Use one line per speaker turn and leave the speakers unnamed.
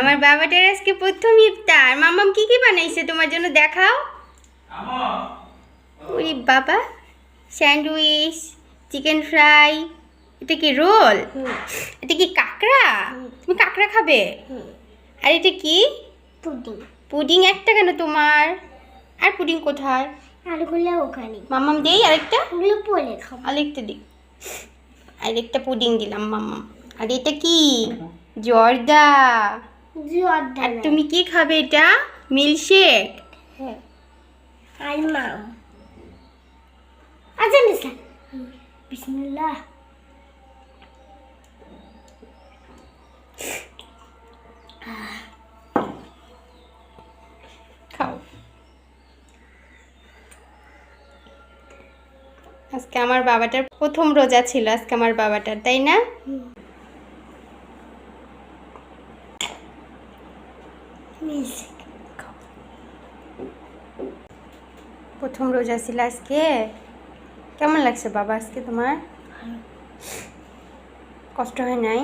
আমার বাবাটার আজকে প্রথম ইফতার। মাম্মাম কি কি বানাইছে তোমার জন্য দেখাও। ওরে বাবা, স্যান্ডউইচ, চিকেন ফ্রাই, এটা কি রোল, এটা কি কাঁকড়া, তুমি কাঁকড়া খাবে? আর এটা কি
পুডিং?
পুডিং একটা কেন তোমার? আর পুডিং কোথায়?
আরগুলো ওখানে।
মাম্মাম দেই আরেকটা,
ওগুলো পরে খাবো।
আরেকটা দিই, আরেকটা পুডিং দিলাম মাম্মাম। আর এটা কি জর্দা।
জর্দা।
আর তুমি কি খাবে? এটা মিল্কশেক।
হ্যাঁ, আর মাম আচ্ছা নিসা বিসমিল্লাহ।
খাও। আজকে আমার বাবাটার প্রথম রোজা ছিল, আজকে আমার বাবাটার, তাই না? প্রথম রোজা ছিল আজকে। কেমন লাগছে বাবা আজকে তোমার? কষ্ট হয় নাই?